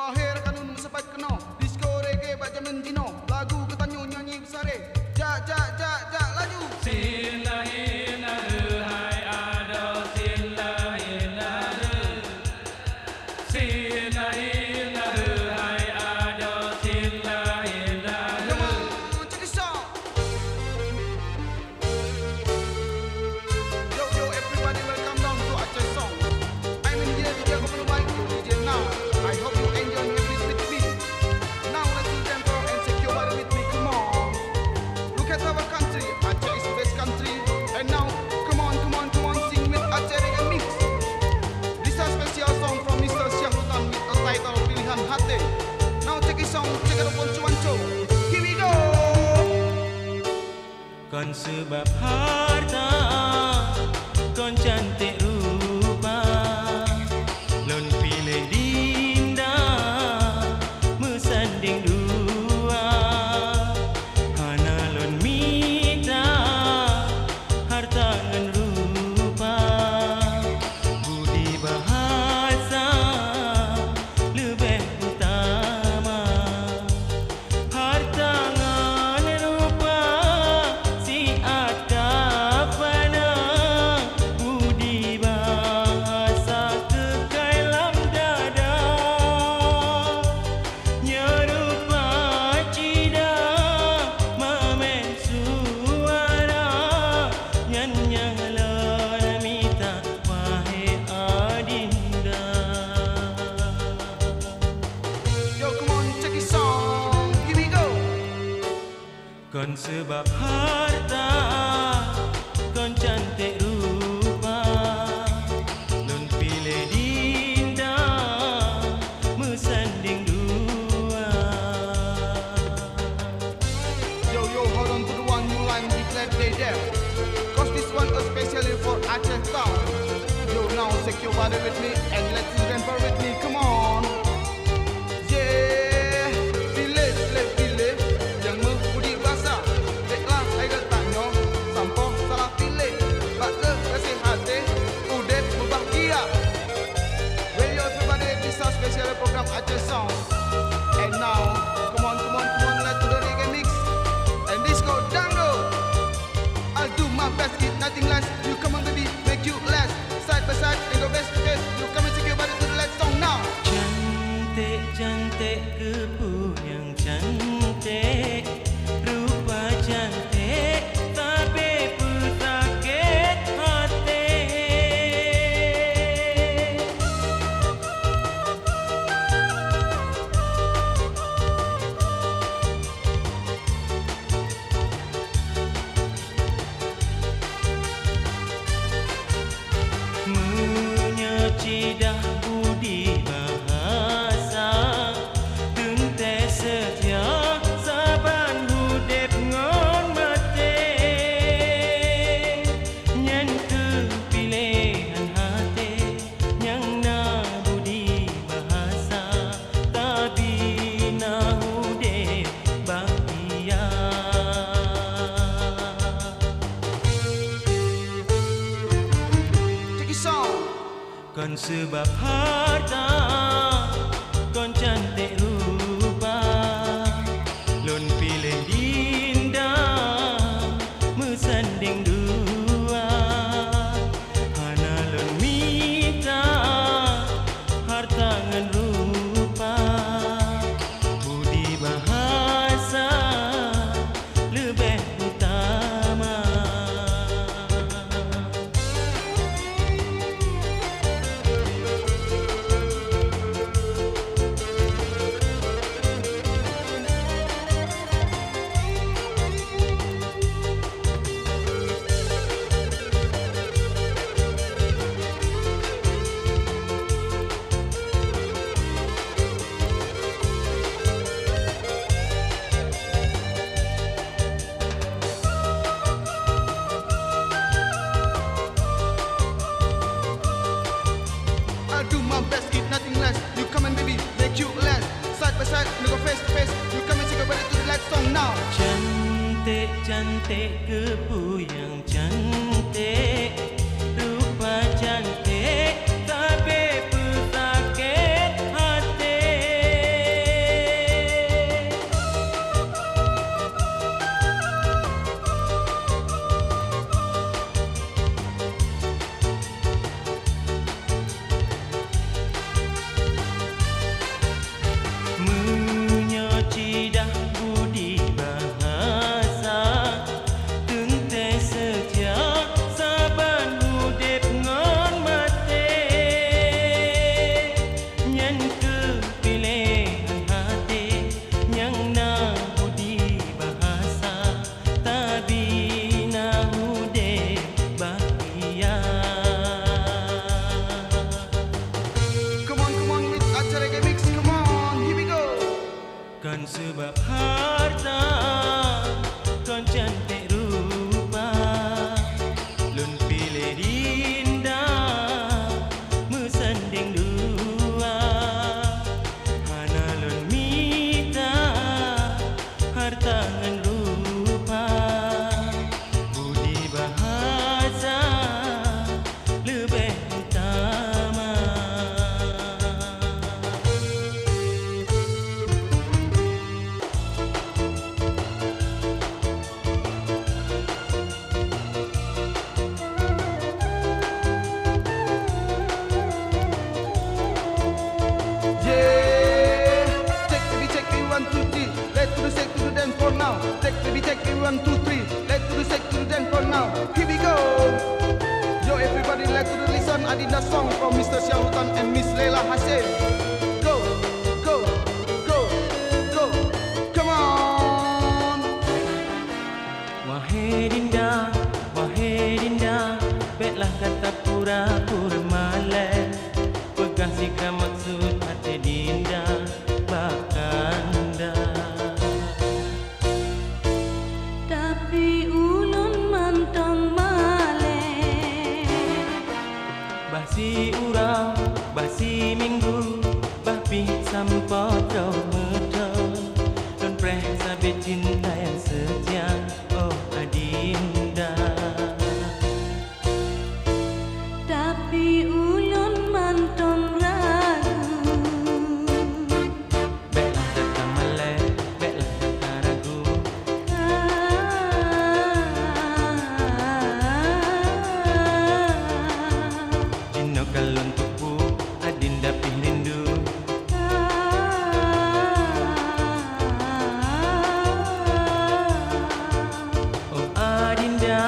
Wahai rekanun sepat kena, disco reggae bak jaman dino, lagu ketanyo nyanyi besare, jak laju. Sila ina hai ada sila ina sila ina hai ada sila ina. Come on, check this out. Yo, everybody welcome down to Aceh Song. I'm in here to jaga penuh baik to DJ now. I hope you enjoy this with me. Now let's do tempo and secure body with me, come on. Look at our country, Aceh is the best country. And now, come on, sing with Aceh Reggae Mix. This is a special song from Mr. Syahrutan with the title Pilihan Hati. Now check this song, check it out on cuanco. Here we go. Kon sebab harta, kon cantik rupa, lon pilih dinda, mesanding dua, hana lon minta, harta ngan rupa, budi bahasa, lebih utama, harta ngan rupa, siat dapana, budi bahasa kekal dada, nyerupa cida, mamen suara, nyanyang lon mita, wahai adinda. Yo, come on, check this song. Here we go. Kon sebab harta, kon cantik rupa, lon pilih dinda, mesanding dua. Yo, hold on to the one new line we glad they there. Cause this one especially for Aceh Town. Yo, now secure body with me and let's do tempo with me, come on. Yeah, pilih, yang membudi bahasa. Baiklah, saya bertanya, sampo salah pilih. Bak ke kasih hati, udah berbahagia. Well, yo everybody, this is a special program Aceh Song. And now, come on, let's do the reggae mix. And this go dango. I'll do my best, get nothing less. You come on baby, make you last. Side by side, and go best to best. You come and take your body to the last song now. Cantik kepu yang cantik, rupa cantik, tapi pesakit hati. Menyecidah budi bahasa, tente setia saban hudep ngon mati, nyen kepilihan hati, yang na budi bahasa, tapi na hudep bahagia. Check this song. Kon sebab harta, kon cantik rupa, lon pilih dinda, mesanding dua, hana lon minta, harta ngan rupa, budi bahasa, lebih utama. I'll do my best, get nothing less. You come and baby, make you last. Side by side, we go face to face. You come and take your body to the last song now. Cantik kepu yang cantik, rupa cantik, tapi pesakit hati. 1, 2, 3. Let's do the second dance for now. Here we go. Yo, everybody, let's do the listen Adinda song from Mr. Syahutan and Miss Leila Hassan. Go, go, go, go. Come on. Wahai Dinda, baiklah kata pura-pura malam. Pegang sikap maksud hati Dinda, bakanda. Tapi ulun mantong maleh, Basi urang, basi minggu, bapi sampai jauh metau. Don preh sabit cinta yang setia, oh Adinda. tapi ulun mantong ragu. Baiklah kata malai, baiklah kata ragu. Dino kalon tupu, Adinda pih rindu. Oh Adinda.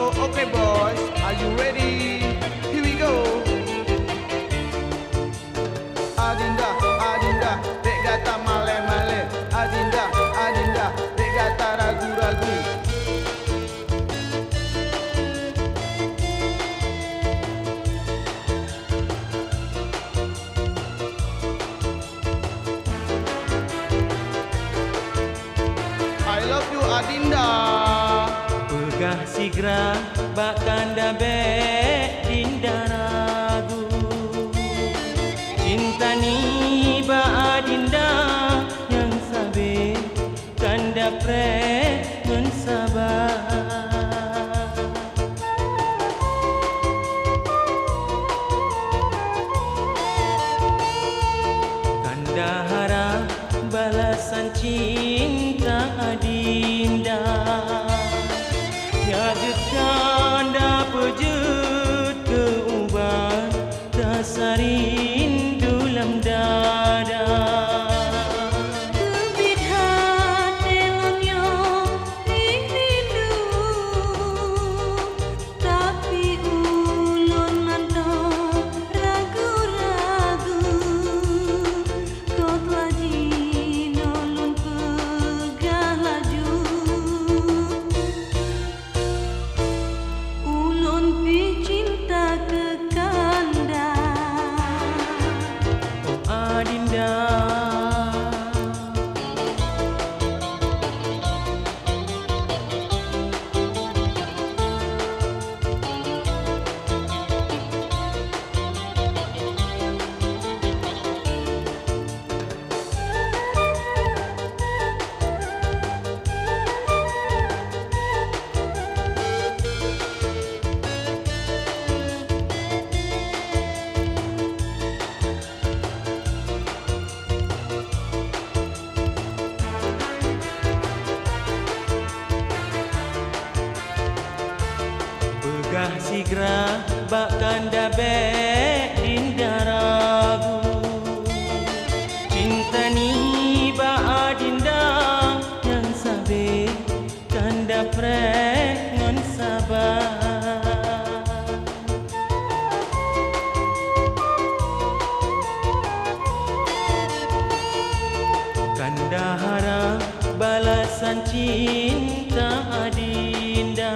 Oh, okay, boys. Are you ready? Here we go. Adinda, Adinda, dek kata male-male. Adinda, Adinda, dek kata ragu-ragu. I love you, Adinda. Pegah sigra bakkan dabek Dinda ragu. Cinta ni ba Adinda yang sabe kanda pre mensabar. Kanda harap balasan cinta Adinda. Ya kanda pejut keuban rasa rindu dalam dada. Kebit hati lonyo rindu, tapi ulun mantong ragu-ragu. Kau telah jino ulun pegang laju. Ulun pi cinta ke kanda. Oh Adinda. Pegah sigra bakkan dabek Dinda ragu. Cinta ni ba Adinda yang sabe kanda pre ngon sabar. Kanda harap balasan cinta Adinda.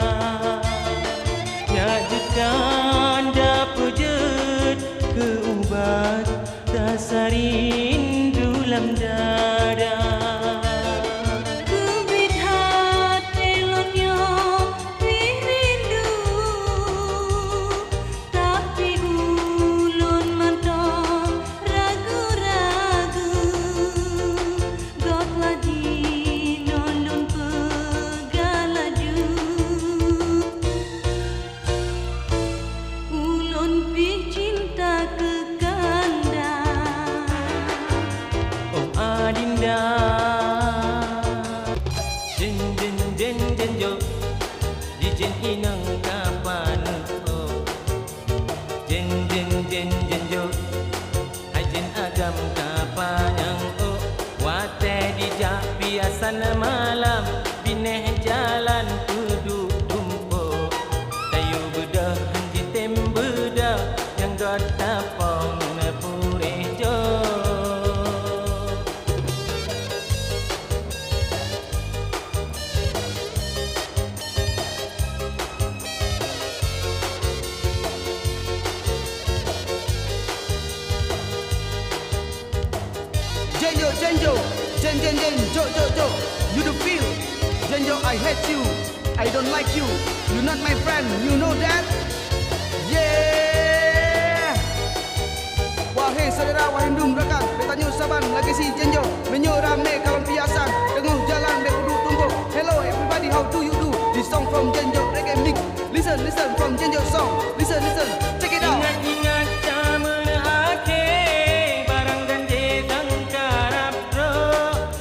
Ya kanda pejut keubat rasa rindu dalam dada. Kebit hati lonyo rindu, tapi ulun mantong ragu-ragu. Kau telah jino ulun pegang laju. Ulun pi cinta ke kanda. biasan malam bineh jalan duduk tumpuk tayu bedah hanji tembedah yang gata pong purejo. Jenjo, Jenjo, Jen, Jen, Jen, Jo, Jo, Jo. You do feel? Jenjo, I hate you. I don't like you. You're not my friend. You know that? Yeah. Wahai saudara, wahai ndum rakan, bertanya saban lagi si Jenjo. Menyo rame kawan piasan, tengah jalan berduduk tumpuk. Hello everybody, how do you do? This song from Jenjo reggae mix. Listen, listen from Jenjo song. Listen, listen. Check it out. Ingat-ingat zaman akhir barang ganje tangkarap ro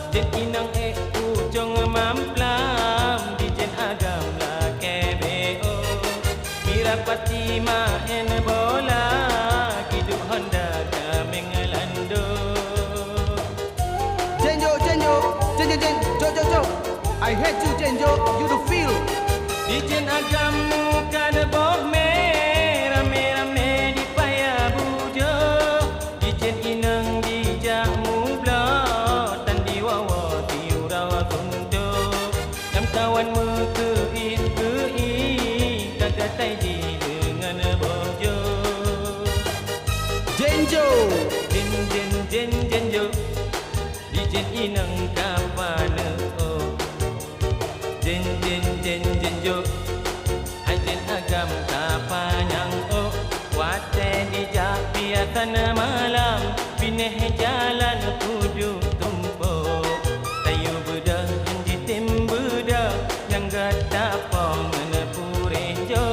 jen inang ujung mamplam di jen agam la KBO mirapati main bola hidup Honda kameng lando. Jenjo, Jenjo, Jen, Jen, Jen, Jo, Jo, Jo. I hate you, Jenjo. You do feel? Di jen agamu kan boh rame-rame di paya bujo di jen inang di jamu blot dan di wawa di urawa kunto nam kawan mekei kagatai di dengan bojo. Jenjo. Jenjo di jen inang kapana oh Jenjo ajen agam kapanyang oh wate di japiatan malam bineh jalan kudu tumpuk tayu bedah hanji tembedah yang gata pong purejo.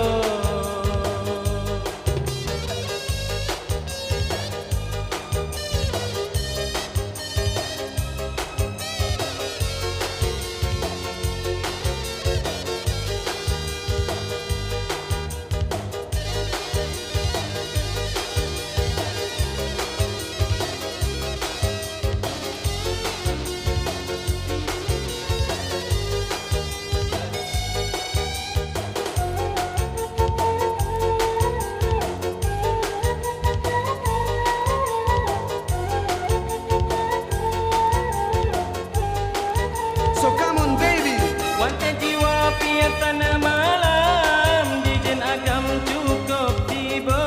So come on baby. Wante jiwa piatan malam di jen agam cukup tiba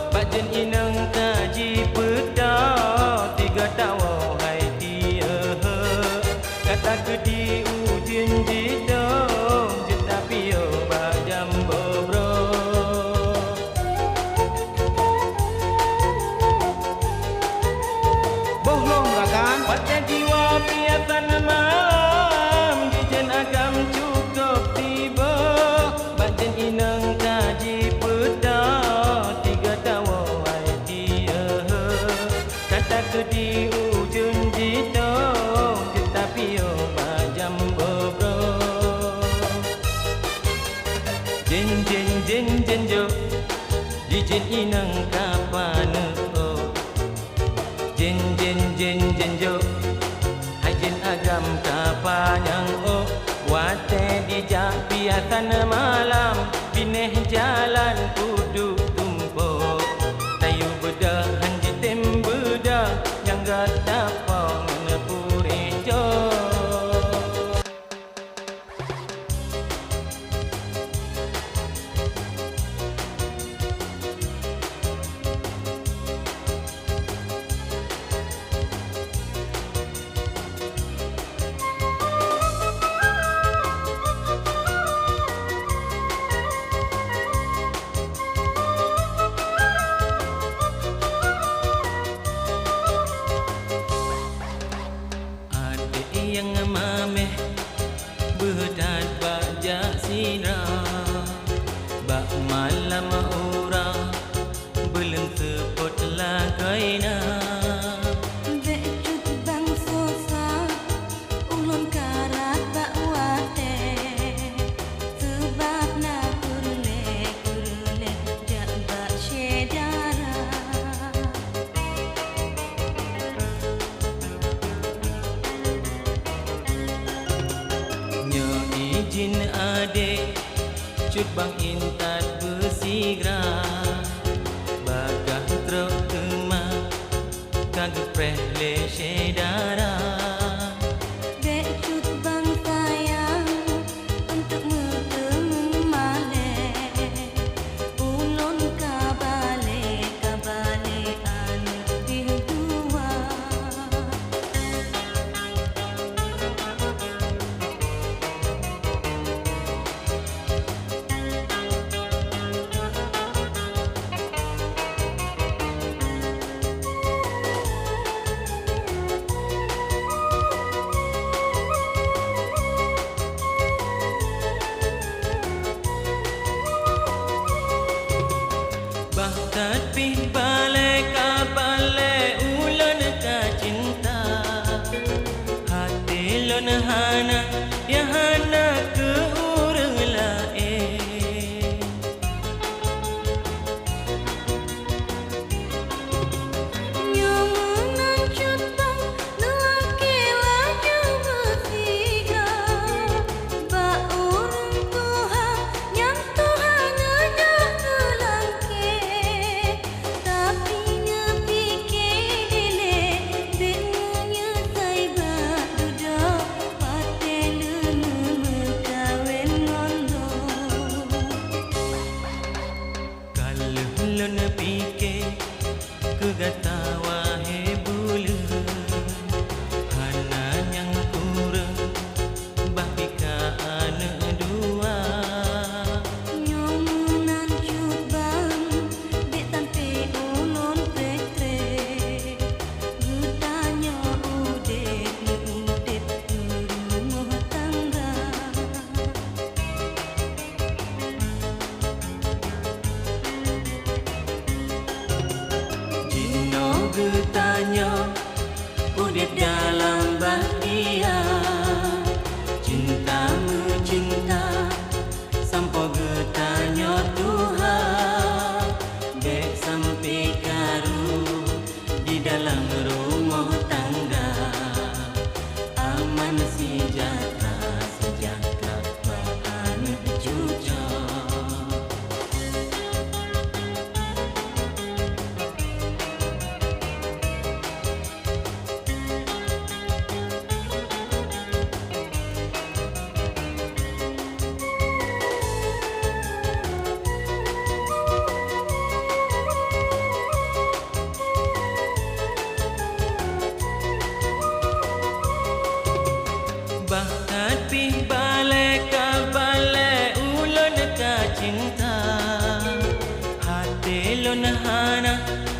bajen inang kaji pedah tiga tawa hai dia kata ke di ujin jidong jetapi yo bajam bobro. Bohlong rakan. Wate jiwa piatan malam di jen agam cukup tiba bajen inang kaji pedah tiga tawa ai dia kata ke di ujung jidong tetapi yo bajam bobro. Jenjo di jen inang kapana oh Jenjo hajen agam kapanyang oh wate di japiatan malam bineh jalan kudu tumpuk tayu bedah hanji tembedah yang gata pong purejo. Yang mameh bedat bajak sina bak malam ura belum sepot lagaina. Becut bang sosa ulun karat bak wate sebab na kurle jak bak syedara. jin adik cut bang intat bersigra bagah truk kemak kagak preh le sedara Dek cut bang sayang untuk bertemu malek ulun kabale anak berdua tapi balik ka balik ulun ka cinta hati lun hana ya hana ke urang lain Nyamunan cut bang lelaki laju bertiga ba urang Tuhan yang Tuhan ngajak lelaki tapi ngepikir dile dengannya saiba duduk pate lemu kawin ngondo kalau lun pikir kegatawa hebulu hana yang kurang bahika anak dua Nyamunan cut bang dek tampe ulun petre Gudanya udek ngudek rumah tangga Jino getanya udip dalam bahagia cinta mencinta sampo getanya Tuhan dek sampai karu di dalam rumah tangga aman sejahtera sejahtera anak cucu tapi balik ka balik ulun ka cinta hati lun hana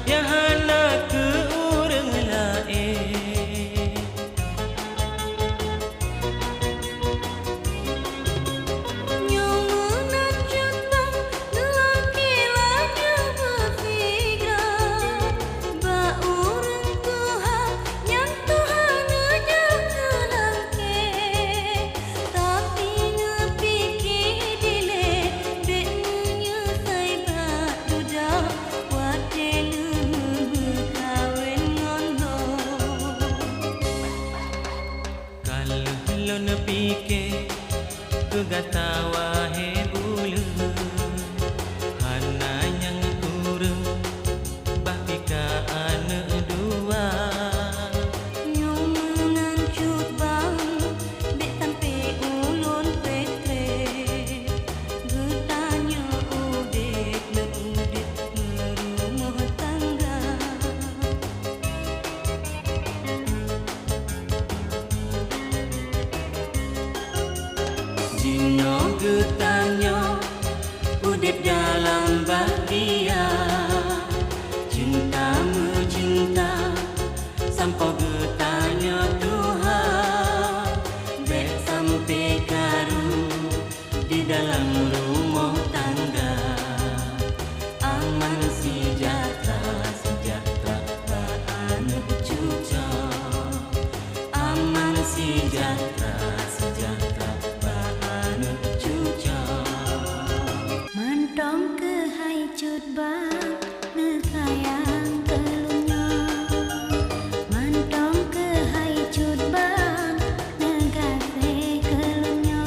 ya hana ke urang lain Nyamunan cut bang lelaki laju bertiga ba urang Tuhan yang Tuhan ngajak lelaki tapi ngepikir dile dengannya saiba duduk wate lemu kawin ngondo kalau lun pikir kegatawa hebulu hana yang kurang bahika anak dua Nyamunan cut bang dek tampe ulun petre Gudanya udek ngudek rumah tangga Jino getanya udip dalam bahagia cinta mencinta sampo getanya Tuhan dek sampai karu di dalam rumah tangga aman sejahtera sejahtera anak cucu aman sejahtera sejahtera anak cucu Mantong ke hai cut bang ngekayang kelunya Mantong ke hai cut bang ngekase kelunya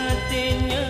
hatinya